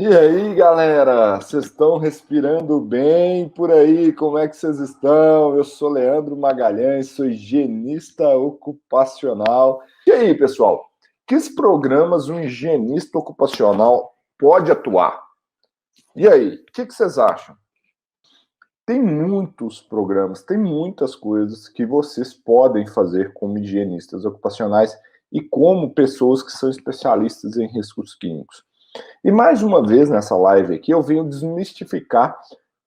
E aí, galera? Vocês estão respirando bem por aí? Como é que vocês estão? Eu sou Leandro Magalhães, sou higienista ocupacional. E aí, pessoal? Que programas um higienista ocupacional pode atuar? E aí, o que vocês acham? Tem muitos programas, tem muitas coisas que vocês podem fazer como higienistas ocupacionais e como pessoas que são especialistas em riscos químicos. E mais uma vez nessa live aqui eu venho desmistificar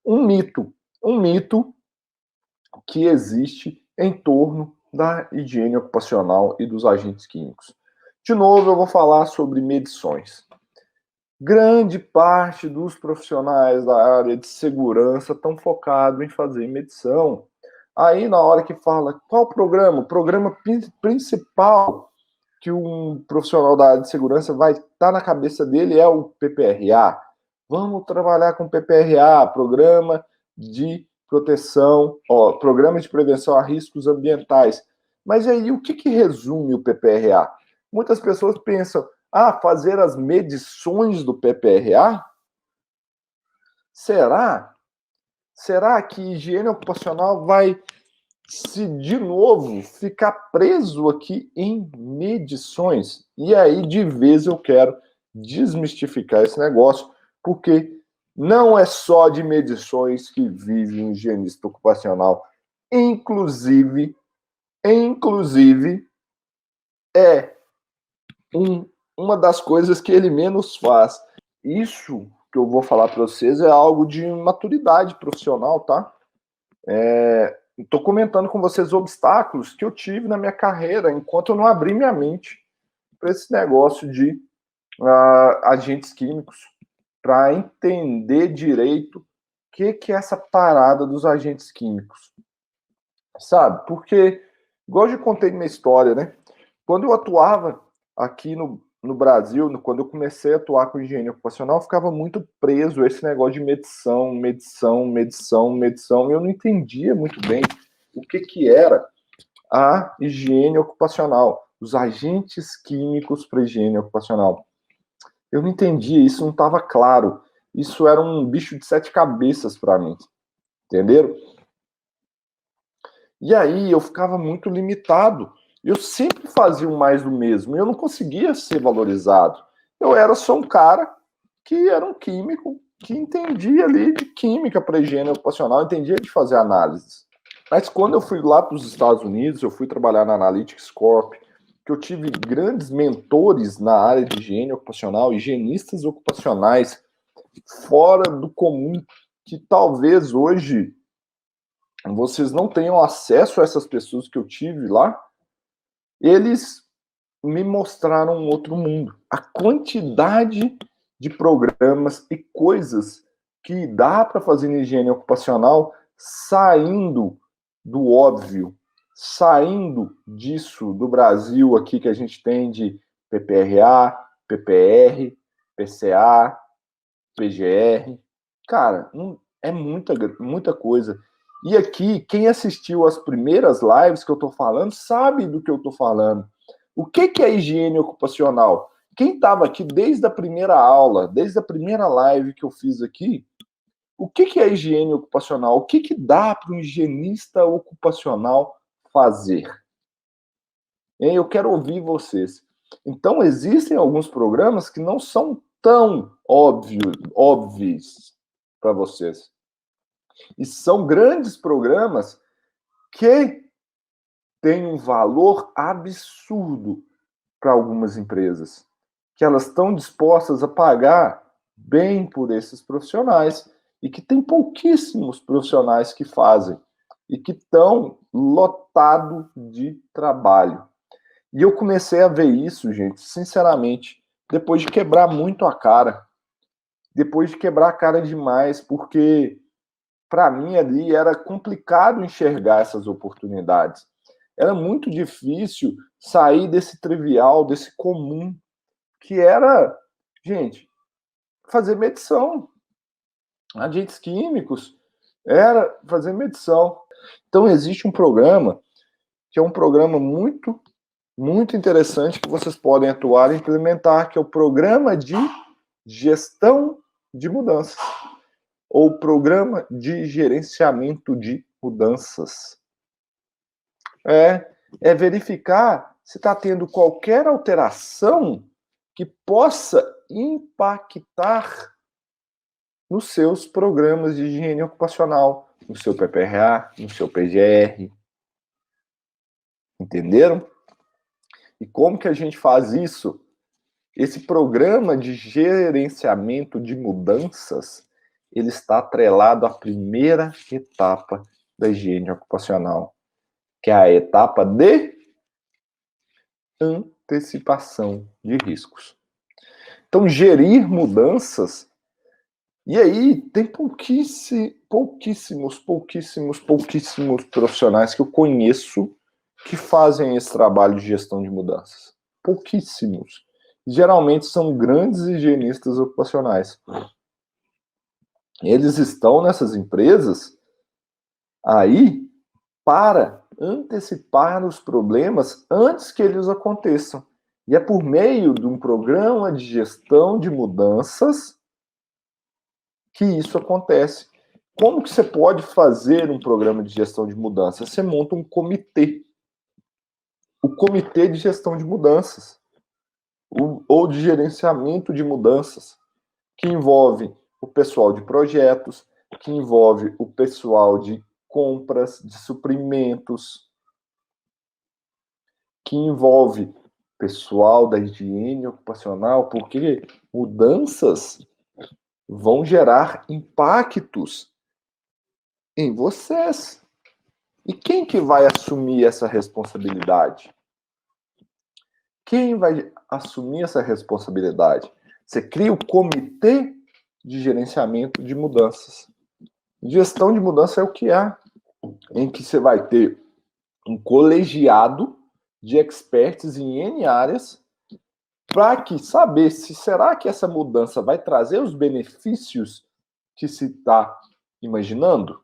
um mito que existe em torno da higiene ocupacional e dos agentes químicos. De novo, eu vou falar sobre medições. Grande parte dos profissionais da área de segurança estão focados em fazer medição. Aí, na hora que fala qual programa, o programa principal que um profissional da área de segurança vai estar na cabeça dele é o PPRA. Vamos trabalhar com PPRA, Programa de Proteção, Programa de Prevenção a Riscos Ambientais. Mas aí, o que resume o PPRA? Muitas pessoas pensam, fazer as medições do PPRA? Será? Será que higiene ocupacional vai se de novo ficar preso aqui em medições? E aí, de vez, eu quero desmistificar esse negócio, porque não é só de medições que vive um higienista ocupacional. Inclusive é uma das coisas que ele menos faz. Isso que eu vou falar para vocês é algo de maturidade profissional, tá? Estou comentando com vocês obstáculos que eu tive na minha carreira enquanto eu não abri minha mente para esse negócio de agentes químicos, para entender direito o que é essa parada dos agentes químicos. Sabe? Porque, igual eu já contei minha história, né? Quando eu atuava aqui no Brasil, quando eu comecei a atuar com higiene ocupacional, eu ficava muito preso a esse negócio de medição, e eu não entendia muito bem o que era a higiene ocupacional, os agentes químicos para higiene ocupacional. Eu não entendia, isso não estava claro. Isso era um bicho de 7 cabeças para mim, entenderam? E aí eu ficava muito limitado. Eu sempre fazia o mais do mesmo e eu não conseguia ser valorizado. Eu era só um cara que era um químico que entendia ali de química para higiene ocupacional, entendia de fazer análises. Mas quando eu fui lá para os Estados Unidos, eu fui trabalhar na Analytics Corp, que eu tive grandes mentores na área de higiene ocupacional, higienistas ocupacionais fora do comum, que talvez hoje vocês não tenham acesso a essas pessoas que eu tive lá, eles me mostraram um outro mundo. A quantidade de programas e coisas que dá para fazer na higiene ocupacional saindo do óbvio, saindo disso do Brasil aqui que a gente tem de PPRA, PPR, PCA, PGR. Cara, é muita coisa. E aqui, quem assistiu as primeiras lives que eu estou falando, sabe do que eu estou falando. O que é higiene ocupacional? Quem estava aqui desde a primeira aula, desde a primeira live que eu fiz aqui, o que é higiene ocupacional? O que dá para um higienista ocupacional fazer? Eu quero ouvir vocês. Então, existem alguns programas que não são tão óbvios para vocês. E são grandes programas que têm um valor absurdo para algumas empresas, que elas estão dispostas a pagar bem por esses profissionais e que tem pouquíssimos profissionais que fazem e que estão lotados de trabalho. E eu comecei a ver isso, gente, sinceramente, depois de quebrar muito a cara. Depois de quebrar a cara demais, porque para mim ali era complicado enxergar essas oportunidades. Era muito difícil sair desse trivial, desse comum, que era, gente, fazer medição. Agentes químicos era fazer medição. Então existe um programa que é um programa muito interessante que vocês podem atuar e implementar, que é o Programa de Gestão de mudanças, ou programa de gerenciamento de mudanças. É verificar se está tendo qualquer alteração que possa impactar nos seus programas de higiene ocupacional, no seu PPRA, no seu PGR. Entenderam? E como que a gente faz isso? Esse programa de gerenciamento de mudanças, ele está atrelado à primeira etapa da higiene ocupacional, que é a etapa de antecipação de riscos. Então, gerir mudanças, e aí tem pouquíssimos profissionais que eu conheço que fazem esse trabalho de gestão de mudanças. Pouquíssimos. Geralmente são grandes higienistas ocupacionais. Eles estão nessas empresas aí para antecipar os problemas antes que eles aconteçam. E é por meio de um programa de gestão de mudanças que isso acontece. Como que você pode fazer um programa de gestão de mudanças? Você monta um comitê. O comitê de gestão de mudanças. Ou de gerenciamento de mudanças. Que envolve o pessoal de projetos, que envolve o pessoal de compras, de suprimentos, que envolve pessoal da higiene ocupacional, porque mudanças vão gerar impactos em vocês. E quem que vai assumir essa responsabilidade? Quem vai assumir essa responsabilidade? Você cria o comitê de gerenciamento de mudanças. Gestão de mudança é o que é, em que você vai ter um colegiado de experts em N áreas para que saber se será que essa mudança vai trazer os benefícios que se está imaginando.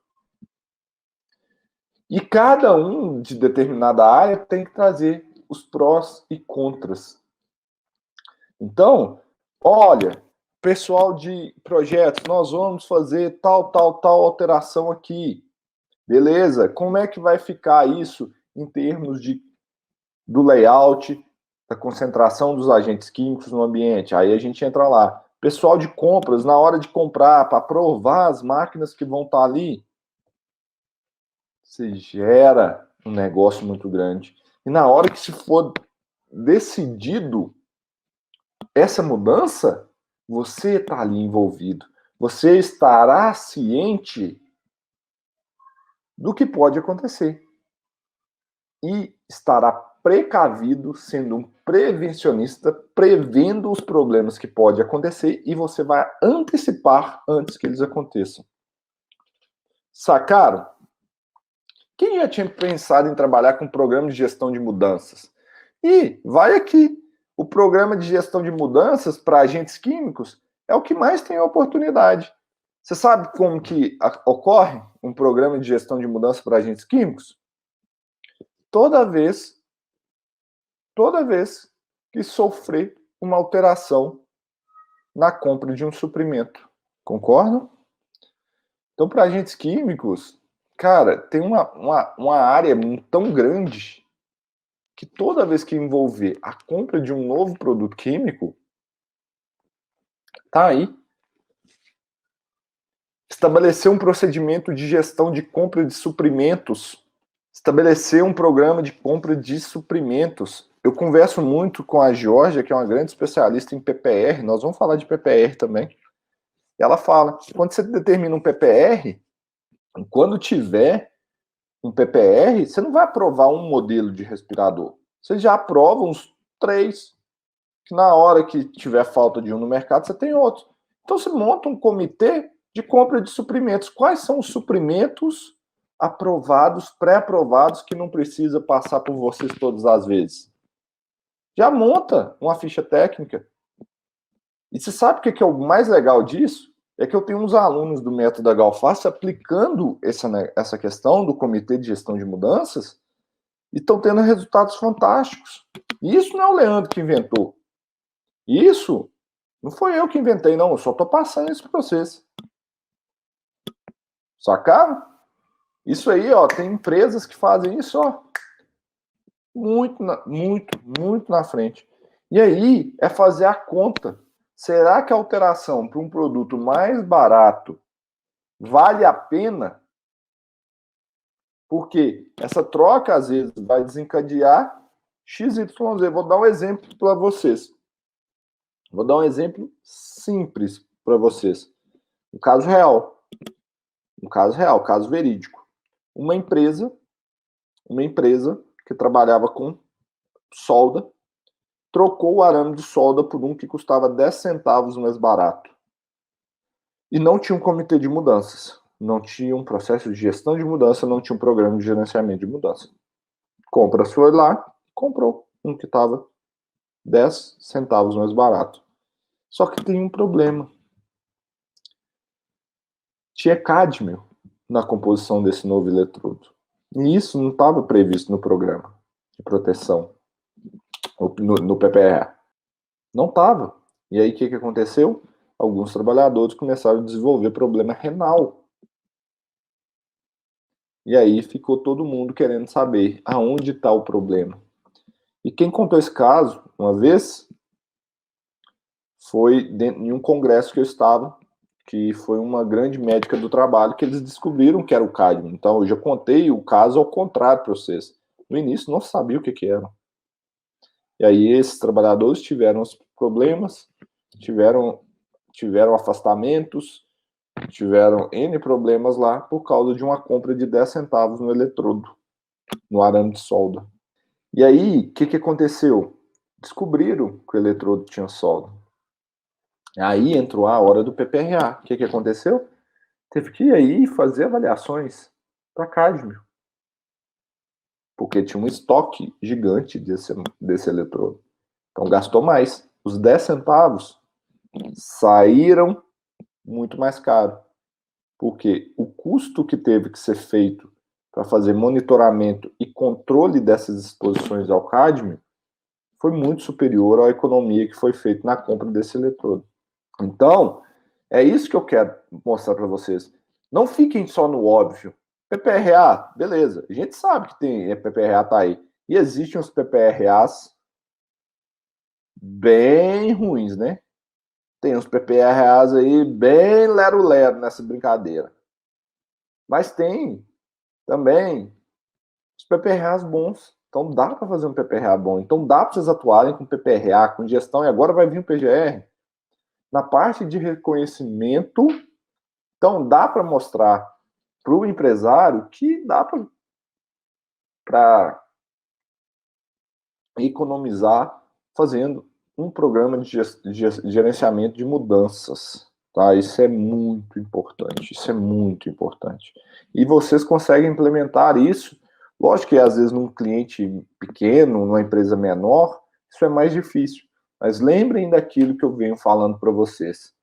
E cada um de determinada área tem que trazer os prós e contras. Então, olha, pessoal de projetos, nós vamos fazer tal alteração aqui. Beleza? Como é que vai ficar isso em termos do layout, da concentração dos agentes químicos no ambiente? Aí a gente entra lá. Pessoal de compras, na hora de comprar, para aprovar as máquinas que vão estar ali, você gera um negócio muito grande. E na hora que se for decidido essa mudança, você está ali envolvido. Você estará ciente do que pode acontecer. E estará precavido, sendo um prevencionista, prevendo os problemas que podem acontecer e você vai antecipar antes que eles aconteçam. Sacaram? Quem já tinha pensado em trabalhar com programa de gestão de mudanças? E vai aqui. O programa de gestão de mudanças para agentes químicos é o que mais tem oportunidade. Você sabe como que ocorre um programa de gestão de mudança para agentes químicos? Toda vez que sofrer uma alteração na compra de um suprimento. Concordam? Então, para agentes químicos, cara, tem uma área tão grande que toda vez que envolver a compra de um novo produto químico, tá aí. Estabelecer um procedimento de gestão de compra de suprimentos. Estabelecer um programa de compra de suprimentos. Eu converso muito com a Georgia, que é uma grande especialista em PPR, nós vamos falar de PPR também. Ela fala, quando você determina um PPR, quando tiver um PPR, você não vai aprovar um modelo de respirador. Você já aprova uns 3, que na hora que tiver falta de um no mercado, você tem outro. Então você monta um comitê de compra de suprimentos. Quais são os suprimentos aprovados, pré-aprovados, que não precisa passar por vocês todas as vezes? Já monta uma ficha técnica. E você sabe o que é o mais legal disso? É que eu tenho uns alunos do método Galface aplicando essa questão do comitê de gestão de mudanças e estão tendo resultados fantásticos. E isso não é o Leandro que inventou. Isso Não foi eu que inventei, não. Eu só estou passando isso para vocês. Sacaram? Isso aí, ó, tem empresas que fazem isso, ó, muito na frente. E aí é fazer a conta. Será que a alteração para um produto mais barato vale a pena? Porque essa troca, às vezes, vai desencadear XYZ. Vou dar um exemplo para vocês. Vou dar um exemplo simples para vocês. Um caso real. Caso verídico. Uma empresa que trabalhava com solda, trocou o arame de solda por um que custava 10 centavos mais barato. E não tinha um comitê de mudanças. Não tinha um processo de gestão de mudança, não tinha um programa de gerenciamento de mudança. Compra foi lá, comprou um que estava 10 centavos mais barato. Só que tem um problema. Tinha cádmio na composição desse novo eletrodo. E isso não estava previsto no programa de proteção, no PPRA. Não estava. E aí o que aconteceu? Alguns trabalhadores começaram a desenvolver problema renal. E aí ficou todo mundo querendo saber aonde está o problema. E quem contou esse caso, uma vez, foi em um congresso que eu estava, que foi uma grande médica do trabalho, que eles descobriram que era o cádmio. Então, eu já contei o caso ao contrário para vocês. No início, não sabia o que era. E aí, esses trabalhadores tiveram os problemas, tiveram afastamentos, tiveram N problemas lá por causa de uma compra de 10 centavos no eletrodo, no arame de solda. E aí, o que aconteceu? Descobriram que o eletrodo tinha solda. Aí entrou a hora do PPRA. O que aconteceu? Teve que ir aí fazer avaliações para cádmio. Porque tinha um estoque gigante desse eletrodo. Então gastou mais. Os 10 centavos saíram muito mais caro. Porque o custo que teve que ser feito para fazer monitoramento e controle dessas exposições ao cádmio foi muito superior à economia que foi feita na compra desse eletrodo. Então, é isso que eu quero mostrar para vocês. Não fiquem só no óbvio. PPRA, beleza. A gente sabe que tem PPRA tá aí. E existem uns PPRAs bem ruins, né? Tem uns PPRAs aí bem lero-lero nessa brincadeira. Mas tem também os PPRAs bons. Então dá para fazer um PPRA bom. Então dá para vocês atuarem com PPRA, com gestão, e agora vai vir o PGR. Na parte de reconhecimento, então dá para mostrar para o empresário que dá para economizar fazendo um programa de gerenciamento de mudanças. Tá? Isso é muito importante. Isso é muito importante. E vocês conseguem implementar isso. Lógico que às vezes num cliente pequeno, numa empresa menor, isso é mais difícil. Mas lembrem daquilo que eu venho falando para vocês.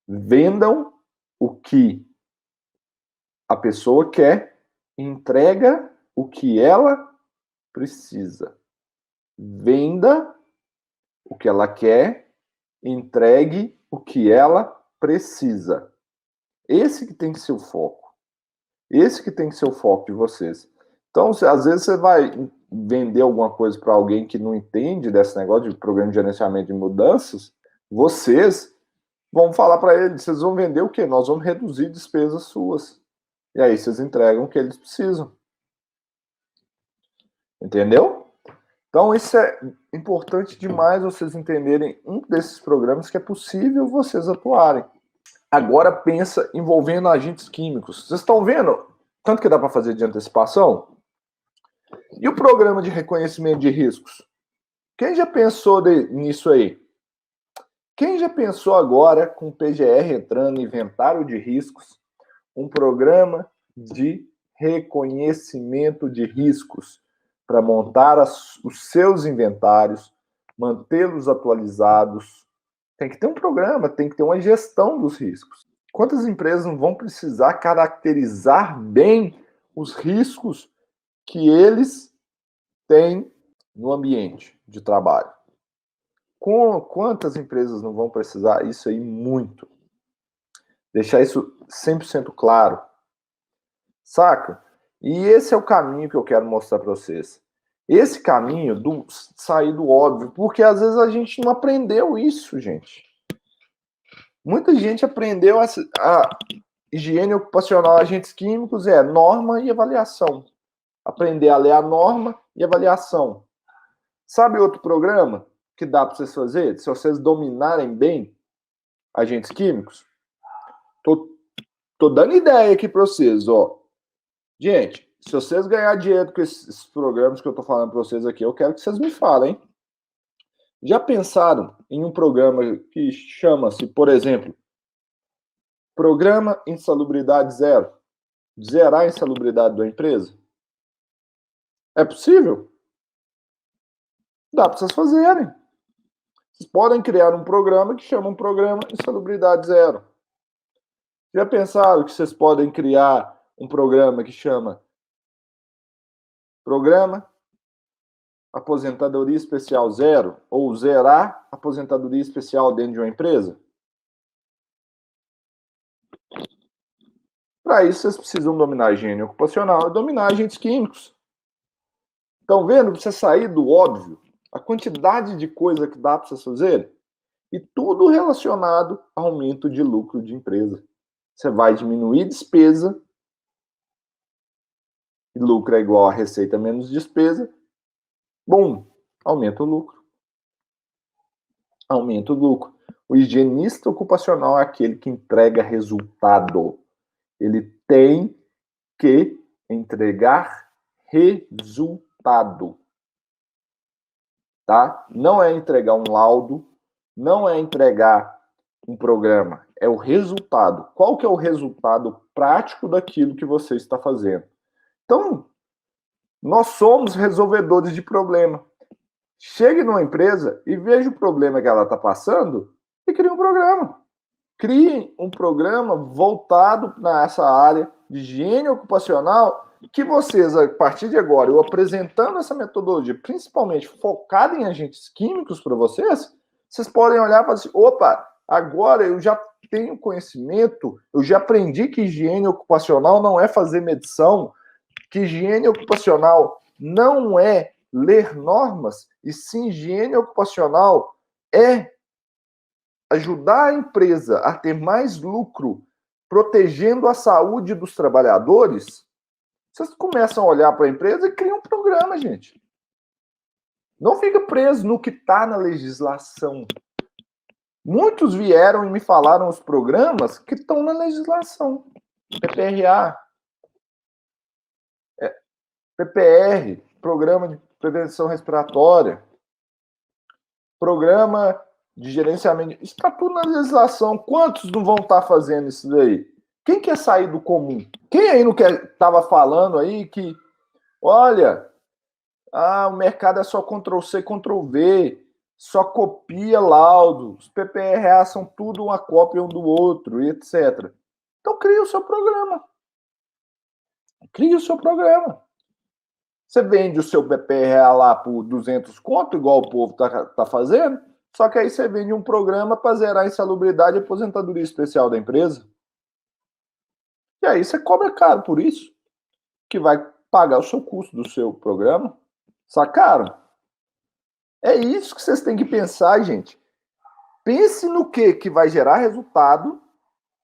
Vendam o que a pessoa quer, entrega o que ela precisa. Venda o que ela quer, entregue o que ela precisa. Esse que tem que ser o foco. Esse que tem que ser o foco de vocês. Então, às vezes você vai vender alguma coisa para alguém que não entende desse negócio de programa de gerenciamento de mudanças, vocês vão falar para ele, vocês vão vender o quê? Nós vamos reduzir despesas suas. E aí vocês entregam o que eles precisam. Entendeu? Então, isso é importante demais vocês entenderem um desses programas que é possível vocês atuarem. Agora pensa envolvendo agentes químicos. Vocês estão vendo tanto que dá para fazer de antecipação? E o programa de reconhecimento de riscos? Quem já pensou nisso aí? Quem já pensou agora com o PGR entrando, inventário de riscos, um programa de reconhecimento de riscos para montar os seus inventários, mantê-los atualizados? Tem que ter um programa, tem que ter uma gestão dos riscos. Quantas empresas não vão precisar caracterizar bem os riscos que eles têm no ambiente de trabalho? Quantas empresas não vão precisar? Isso aí muito. Deixar isso 100% claro. Saca? E esse é o caminho que eu quero mostrar para vocês. Esse caminho do sair do óbvio, porque às vezes a gente não aprendeu isso, gente. Muita gente aprendeu a higiene ocupacional, agentes químicos, norma e avaliação. Aprender a ler a norma e avaliação. Sabe outro programa que dá para vocês fazer? Se vocês dominarem bem agentes químicos? Tô dando ideia aqui para vocês, ó. Gente, se vocês ganharem dinheiro com esses programas que eu tô falando para vocês aqui, eu quero que vocês me falem. Já pensaram em um programa que chama-se, por exemplo, Programa Insalubridade Zero? Zerar a insalubridade da empresa? É possível? Dá para vocês fazerem. Vocês podem criar um programa que chama um Programa Insalubridade Zero. Já pensaram que vocês podem criar um programa que chama Programa Aposentadoria Especial Zero, ou zerar aposentadoria especial dentro de uma empresa? Para isso, vocês precisam dominar a higiene ocupacional e dominar agentes químicos. Estão vendo? Pra você sair do óbvio, a quantidade de coisa que dá para vocês fazerem, e tudo relacionado a aumento de lucro de empresa. Você vai diminuir despesa, e lucro é igual a receita menos despesa. Bom, aumenta o lucro. Aumenta o lucro. O higienista ocupacional é aquele que entrega resultado. Ele tem que entregar resultado. Tá? Não é entregar um laudo, não é entregar um programa, é o resultado. Qual que é o resultado prático daquilo que você está fazendo? Então, nós somos resolvedores de problema. Chegue numa empresa e veja o problema que ela está passando e crie um programa. Crie um programa voltado nessa área de higiene ocupacional que vocês, a partir de agora, eu apresentando essa metodologia, principalmente focada em agentes químicos para vocês, vocês podem olhar e falar assim, opa, agora eu já tenho conhecimento, eu já aprendi que higiene ocupacional não é fazer medição, que higiene ocupacional não é ler normas, e sim higiene ocupacional é ajudar a empresa a ter mais lucro, protegendo a saúde dos trabalhadores. Vocês começam a olhar para a empresa e criam um programa, gente. Não fica preso no que está na legislação. Muitos vieram e me falaram os programas que estão na legislação. PPRA, PPR, Programa de Prevenção Respiratória, Programa de Gerenciamento. Isso está tudo na legislação. Quantos não vão estar fazendo isso daí? Quem quer sair do comum? Quem aí não estava falando aí que, olha, o mercado é só Ctrl-C, Ctrl-V, só copia laudo, os PPRA são tudo uma cópia um do outro, e etc. Então cria o seu programa. Cria o seu programa. Você vende o seu PPRA lá por 200 conto, igual o povo tá fazendo, só que aí você vende um programa para zerar a insalubridade e aposentadoria especial da empresa. E aí você cobra caro por isso, que vai pagar o seu custo do seu programa. Sacaram? É isso que vocês têm que pensar, gente. Pense no que vai gerar resultado,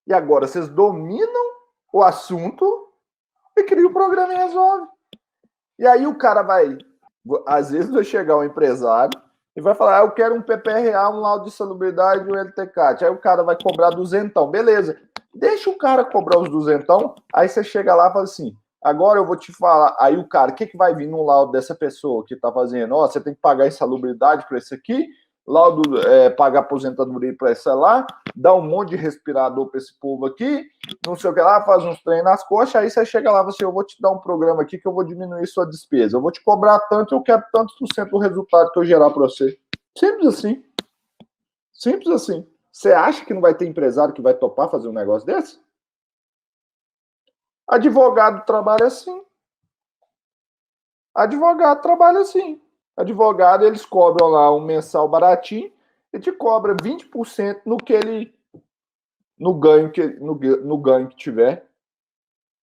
e agora vocês dominam o assunto e criam o programa e resolve. E aí o cara vai, às vezes vai chegar um empresário e vai falar, eu quero um PPRA, um laudo de salubridade e um LTCAT. Aí o cara vai cobrar duzentão, beleza. Deixa o cara cobrar os duzentão, aí você chega lá e fala assim, agora eu vou te falar, aí o cara, o que vai vir no laudo dessa pessoa que tá fazendo? Ó, você tem que pagar insalubridade para esse aqui, laudo, pagar aposentadoria para essa lá, dá um monte de respirador para esse povo aqui, não sei o que lá, faz uns treinos nas coxas, aí você chega lá e fala assim, eu vou te dar um programa aqui que eu vou diminuir sua despesa, eu vou te cobrar tanto, eu quero tantos por cento do resultado que eu gerar para você. Simples assim. Simples assim. Você acha que não vai ter empresário que vai topar fazer um negócio desse? Advogado trabalha assim. Advogado trabalha assim. Advogado, eles cobram lá um mensal baratinho, ele te cobra 20% no ganho que tiver.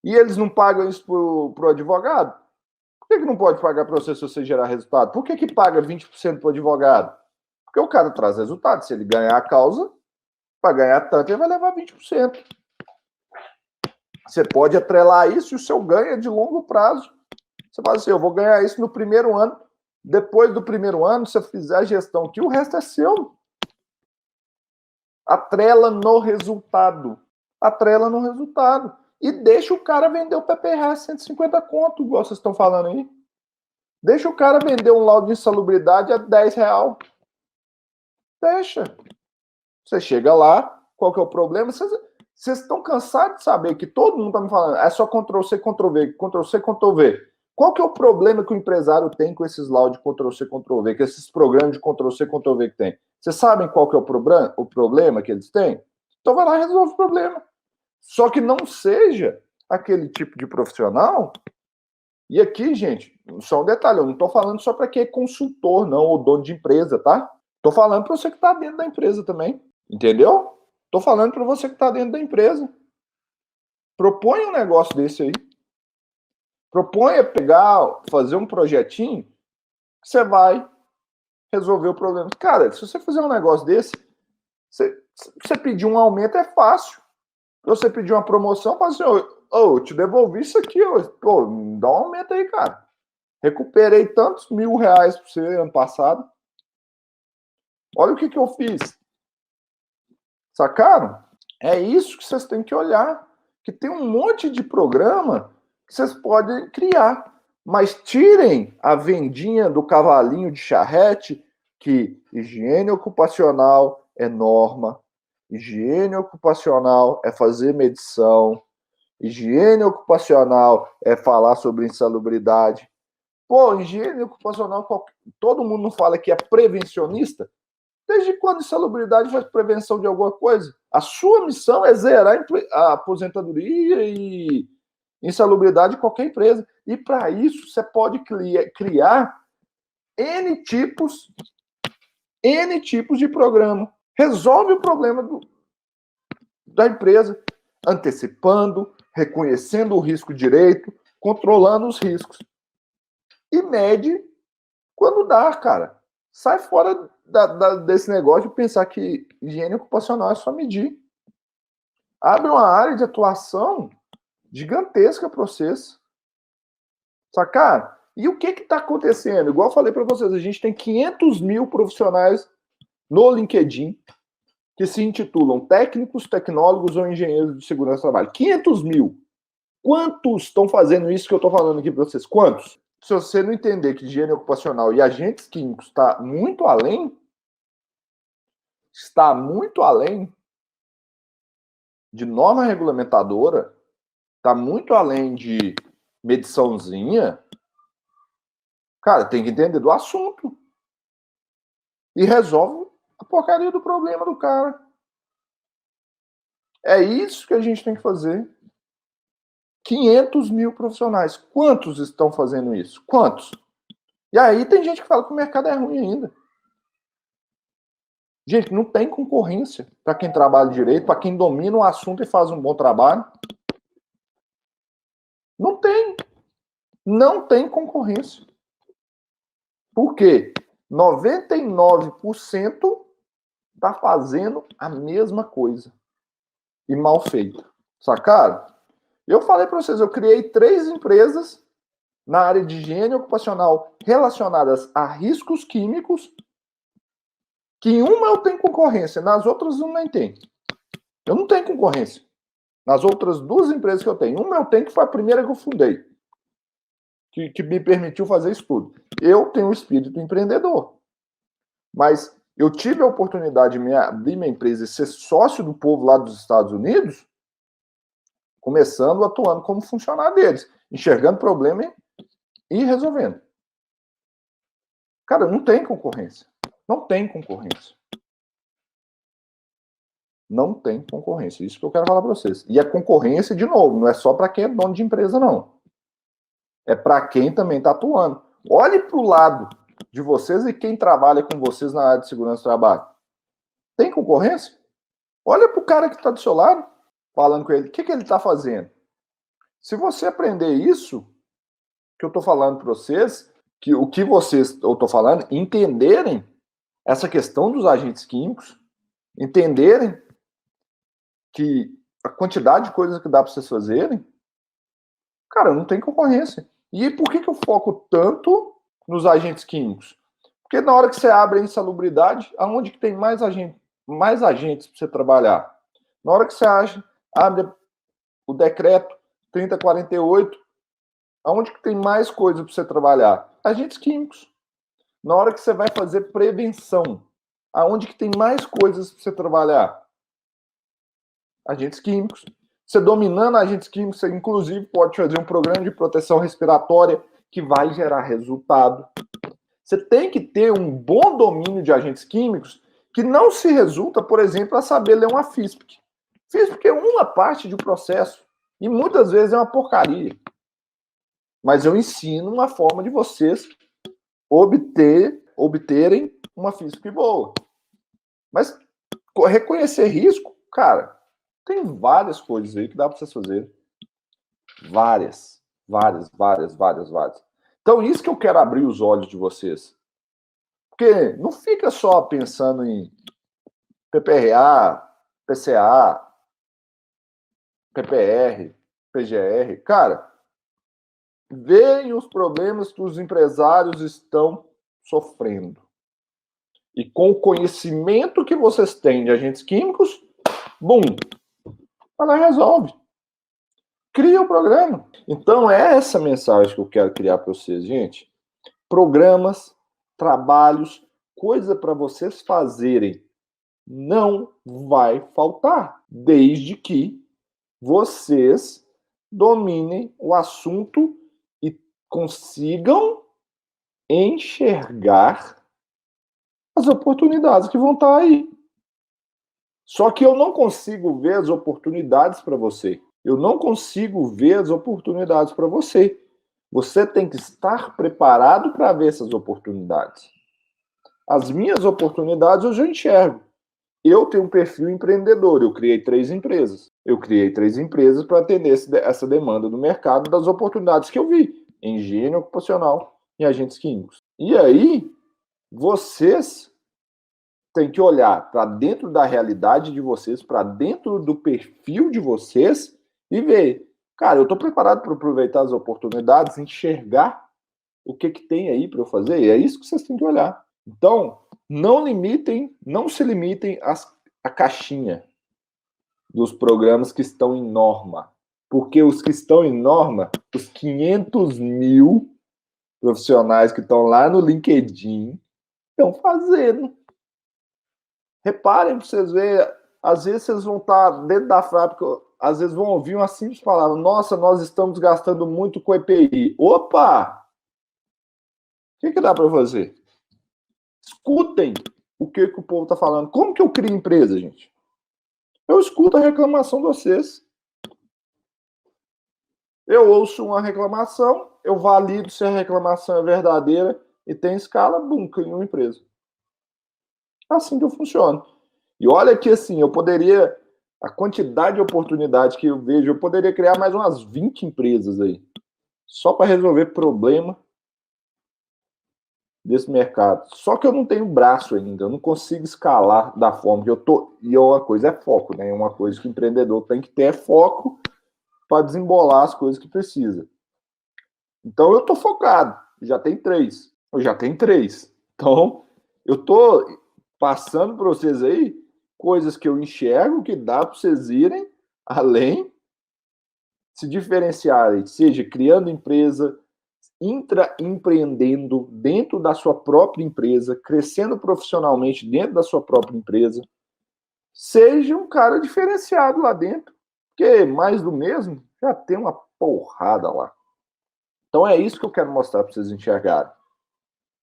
E eles não pagam isso pro advogado? Por que não pode pagar para você se você gerar resultado? Por que paga 20% para o advogado? Porque o cara traz resultado. Se ele ganhar a causa, para ganhar tanto, ele vai levar 20%. Você pode atrelar isso e o seu ganho é de longo prazo. Você fala assim, eu vou ganhar isso no primeiro ano. Depois do primeiro ano, se você fizer a gestão aqui, o resto é seu. Atrela no resultado. Atrela no resultado. E deixa o cara vender o PPR 150 conto, igual vocês estão falando aí. Deixa o cara vender um laudo de insalubridade a 10 real. Deixa. Você chega lá, qual que é o problema? Vocês estão cansados de saber que todo mundo está me falando, é só Ctrl-C, Ctrl-V, Ctrl-C, Ctrl-V. Qual que é o problema que o empresário tem com esses laudos de Ctrl-C, Ctrl-V, com esses programas de Ctrl-C, Ctrl-V que tem? Vocês sabem qual que é o problema que eles têm? Então vai lá e resolve o problema. Só que não seja aquele tipo de profissional. E aqui, gente, só um detalhe, eu não estou falando só para quem é consultor, não, ou dono de empresa, tá? Estou falando para você que está dentro da empresa também, entendeu? Estou falando para você que está dentro da empresa. Propõe um negócio desse aí. Proponha pegar, fazer um projetinho, que você vai resolver o problema. Cara, se você fizer um negócio desse, você pedir um aumento é fácil. Se você pedir uma promoção, fala assim, eu te devolvi isso aqui, pô, me dá um aumento aí, cara. Recuperei tantos R$ 1.000 para você ano passado. Olha o que eu fiz. Sacaram? É isso que vocês têm que olhar. Que tem um monte de programa que vocês podem criar. Mas tirem a vendinha do cavalinho de charrete que higiene ocupacional é norma, higiene ocupacional é fazer medição, higiene ocupacional é falar sobre insalubridade. Pô, higiene ocupacional, todo mundo não fala que é prevencionista? Desde quando insalubridade faz prevenção de alguma coisa? A sua missão é zerar a aposentadoria e insalubridade de qualquer empresa. E para isso, você pode criar N tipos de programa. Resolve o problema da empresa, antecipando, reconhecendo o risco direito, controlando os riscos. E mede quando dá, cara. Sai fora desse negócio de pensar que higiene ocupacional é só medir. Abre uma área de atuação gigantesca para vocês. Sacar? E o que está acontecendo? Igual eu falei para vocês, a gente tem 500 mil profissionais no LinkedIn que se intitulam técnicos, tecnólogos ou engenheiros de segurança do trabalho. 500 mil. Quantos estão fazendo isso que eu estou falando aqui para vocês? Quantos? Se você não entender que higiene ocupacional e agentes químicos está muito além de norma regulamentadora, está muito além de mediçãozinha, cara, tem que entender do assunto. E resolve a porcaria do problema do cara. É isso que a gente tem que fazer. 500 mil profissionais. Quantos estão fazendo isso? Quantos? E aí tem gente que fala que o mercado é ruim ainda. Gente, não tem concorrência para quem trabalha direito, para quem domina o assunto e faz um bom trabalho. Não tem. Não tem concorrência. Por quê? 99% está fazendo a mesma coisa. E mal feito. Sacaram? Eu falei para vocês, eu criei 3 empresas na área de higiene ocupacional relacionadas a riscos químicos, que em uma eu tenho concorrência, nas outras eu nem tenho. Eu não tenho concorrência. Nas outras 2 empresas que eu tenho. Uma eu tenho, que foi a primeira que eu fundei, que me permitiu fazer isso tudo. Eu tenho um espírito empreendedor. Mas eu tive a oportunidade de abrir minha empresa e ser sócio do povo lá dos Estados Unidos, começando atuando como funcionário deles, enxergando problema e resolvendo. Cara, não tem concorrência. Não tem concorrência. Não tem concorrência. Isso que eu quero falar para vocês. E a concorrência, de novo, não é só para quem é dono de empresa, não. É para quem também está atuando. Olhe para o lado de vocês e quem trabalha com vocês na área de segurança do trabalho. Tem concorrência? Olha para o cara que está do seu lado, falando com ele. O que ele está fazendo? Se você aprender isso que eu estou falando para vocês, que o que vocês, eu estou falando, entenderem essa questão dos agentes químicos, entenderem que a quantidade de coisas que dá para vocês fazerem, cara, não tem concorrência. E por que eu foco tanto nos agentes químicos? Porque na hora que você abre a insalubridade, aonde que tem mais agentes para você trabalhar? Na hora que você abre o decreto 3048, aonde que tem mais coisa para você trabalhar? Agentes químicos. Na hora que você vai fazer prevenção, aonde que tem mais coisas para você trabalhar? Agentes químicos. Você dominando agentes químicos, você inclusive pode fazer um programa de proteção respiratória que vai gerar resultado. Você tem que ter um bom domínio de agentes químicos que não se resulta, por exemplo, a saber ler uma FISP. FISP é uma parte do processo e muitas vezes é uma porcaria. Mas eu ensino uma forma de vocês obterem uma FISP boa. Mas reconhecer risco, cara, tem várias coisas aí que dá para vocês fazerem. Várias. Então, isso que eu quero abrir os olhos de vocês. Porque não fica só pensando em PPRA, PCA, PPR, PGR. Cara, veem os problemas que os empresários estão sofrendo. E com o conhecimento que vocês têm de agentes químicos, bum, ela resolve. Cria o programa. Então, é essa mensagem que eu quero criar para vocês, gente. Programas, trabalhos, coisa para vocês fazerem não vai faltar, desde que vocês dominem o assunto e consigam enxergar as oportunidades que vão estar aí. Só que eu não consigo ver as oportunidades para você. Eu não consigo ver as oportunidades para você. Você tem que estar preparado para ver essas oportunidades. As minhas oportunidades eu já enxergo. Eu tenho um perfil empreendedor. Eu criei 3 empresas. Eu criei 3 empresas para atender essa demanda do mercado das oportunidades que eu vi em higiene ocupacional e agentes químicos. E aí, vocês têm que olhar para dentro da realidade de vocês, para dentro do perfil de vocês e ver, cara, eu estou preparado para aproveitar as oportunidades, enxergar o que tem aí para eu fazer. E é isso que vocês têm que olhar. Então, não se limitem à caixinha dos programas que estão em norma. Porque os que estão em norma, os 500 mil profissionais que estão lá no LinkedIn, estão fazendo. Reparem para vocês verem, às vezes vocês vão estar dentro da fábrica, às vezes vão ouvir uma simples palavra, nossa, nós estamos gastando muito com EPI. Opa! O que dá para fazer? Escutem o que o povo está falando. Como que eu crio empresa, gente? Eu escuto a reclamação de vocês. Eu ouço uma reclamação, eu valido se a reclamação é verdadeira e tem escala, bum, crio uma empresa. É assim que eu funciono. E olha que assim, a quantidade de oportunidades que eu vejo, eu poderia criar mais umas 20 empresas aí. Só para resolver problema desse mercado. Só que eu não tenho braço ainda, eu não consigo escalar da forma que eu tô. E uma coisa é foco, né? Uma coisa que o empreendedor tem que ter é foco para desembolar as coisas que precisa. Então eu tô focado. Já tem 3. Eu já tenho 3. Então eu tô passando para vocês aí coisas que eu enxergo que dá para vocês irem além, se diferenciarem, seja criando empresa, intraempreendendo dentro da sua própria empresa, crescendo profissionalmente dentro da sua própria empresa, seja um cara diferenciado lá dentro, porque mais do mesmo já tem uma porrada lá. Então é isso que eu quero mostrar para vocês enxergarem.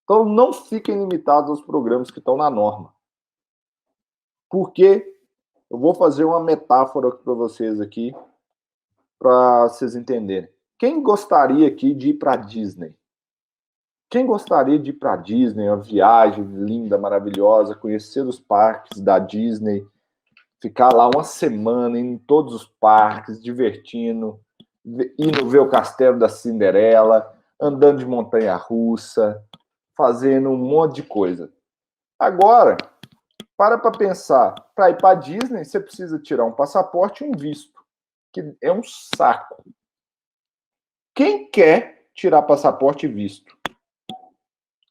Então não fiquem limitados aos programas que estão na norma. Porque eu vou fazer uma metáfora para vocês aqui, para vocês entenderem. Quem gostaria aqui de ir para a Disney? Quem gostaria de ir para a Disney, uma viagem linda, maravilhosa, conhecer os parques da Disney, ficar lá uma semana em todos os parques, divertindo, indo ver o Castelo da Cinderela, andando de montanha-russa, fazendo um monte de coisa. Agora, para pensar, para ir para a Disney, você precisa tirar um passaporte e um visto, que é um saco. Quem quer tirar passaporte e visto?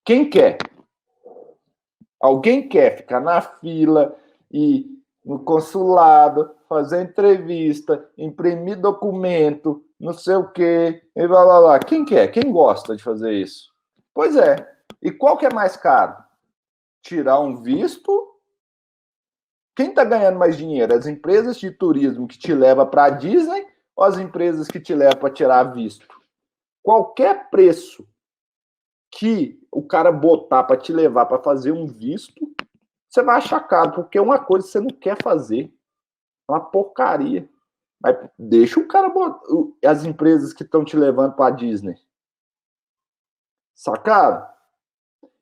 Quem quer? Alguém quer ficar na fila e no consulado, fazer entrevista, imprimir documento, não sei o quê, e blá, blá, blá. Quem quer? Quem gosta de fazer isso? Pois é. E qual que é mais caro? Tirar um visto? Quem está ganhando mais dinheiro? As empresas de turismo que te levam para a Disney ou as empresas que te levam para tirar visto? Qualquer preço que o cara botar para te levar para fazer um visto, você vai achar caro, porque é uma coisa que você não quer fazer. É uma porcaria. Mas deixa o cara botar, as empresas que estão te levando para a Disney. Sacado?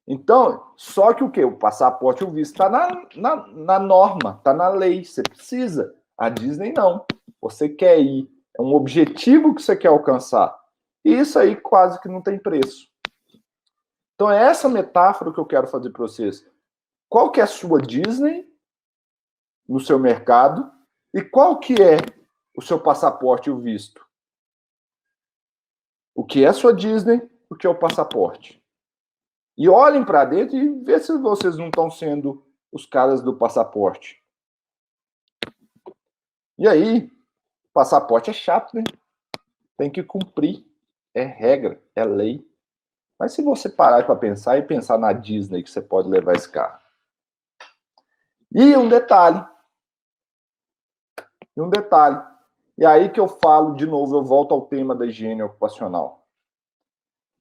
Então, só que o quê? O passaporte, o visto está na norma, está na lei. Você precisa. A Disney não. Você quer ir. É um objetivo que você quer alcançar. E isso aí quase que não tem preço. Então, é essa metáfora que eu quero fazer para vocês. Qual que é a sua Disney no seu mercado e qual que é o seu passaporte e o visto? O que é a sua Disney, o que é o passaporte? E olhem para dentro e vê se vocês não estão sendo os caras do passaporte. E aí, passaporte é chato, né? Tem que cumprir. É regra, é lei. Mas se você parar para pensar e pensar na Disney que você pode levar esse carro. E um detalhe. E aí que eu falo de novo, eu volto ao tema da higiene ocupacional.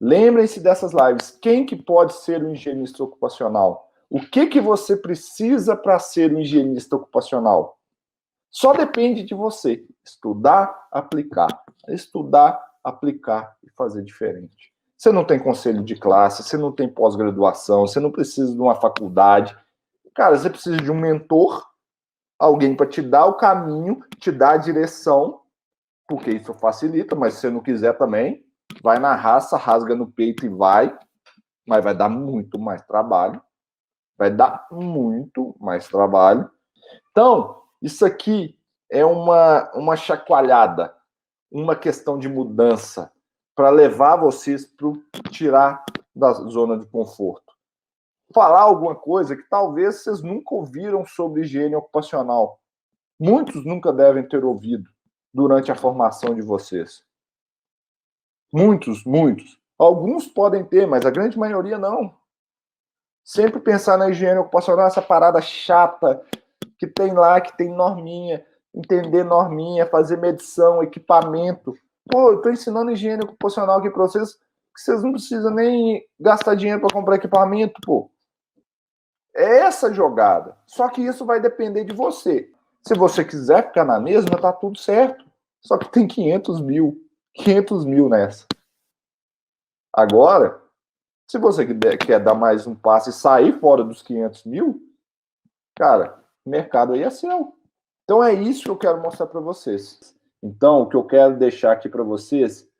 Lembrem-se dessas lives. Quem que pode ser um higienista ocupacional? O que você precisa para ser um higienista ocupacional? Só depende de você. Estudar, aplicar. Estudar, aplicar e fazer diferente. Você não tem conselho de classe, você não tem pós-graduação, você não precisa de uma faculdade. Cara, você precisa de um mentor, alguém para te dar o caminho, te dar a direção, porque isso facilita, mas se você não quiser também, vai na raça, rasga no peito e vai, mas vai dar muito mais trabalho. Vai dar muito mais trabalho. Então, isso aqui é uma chacoalhada, uma questão de mudança para levar vocês para tirar da zona de conforto. Falar alguma coisa que talvez vocês nunca ouviram sobre higiene ocupacional. Muitos nunca devem ter ouvido durante a formação de vocês. Muitos. Alguns podem ter, mas a grande maioria não. Sempre pensar na higiene ocupacional, essa parada chata que tem lá, que tem norminha, entender norminha, fazer medição, equipamento. Pô, eu tô ensinando higiene ocupacional aqui para vocês, que vocês não precisam nem gastar dinheiro para comprar equipamento, pô. É essa jogada. Só que isso vai depender de você. Se você quiser ficar na mesma, tá tudo certo. Só que tem 500 mil nessa. Agora, se você quer dar mais um passo e sair fora dos 500 mil, cara, o mercado aí é seu. Então é isso que eu quero mostrar para vocês. Então, o que eu quero deixar aqui para vocês,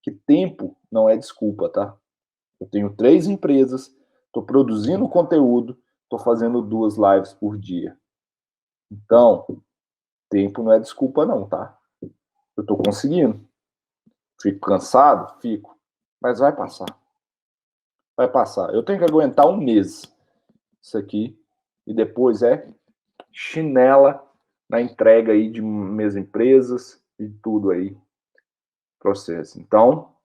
que tempo não é desculpa, tá? Eu tenho 3 empresas, estou produzindo conteúdo, estou fazendo 2 lives por dia. Então, tempo não é desculpa não, tá? Eu estou conseguindo. Fico cansado? Fico. Mas vai passar. Vai passar. Eu tenho que aguentar um mês isso aqui. E depois é chinela na entrega aí de minhas empresas e tudo aí. Processo. Então,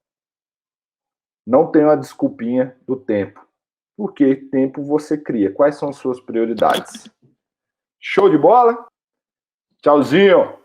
não tenho a desculpinha do tempo. Porque tempo você cria. Quais são as suas prioridades? Show de bola? Tchauzinho!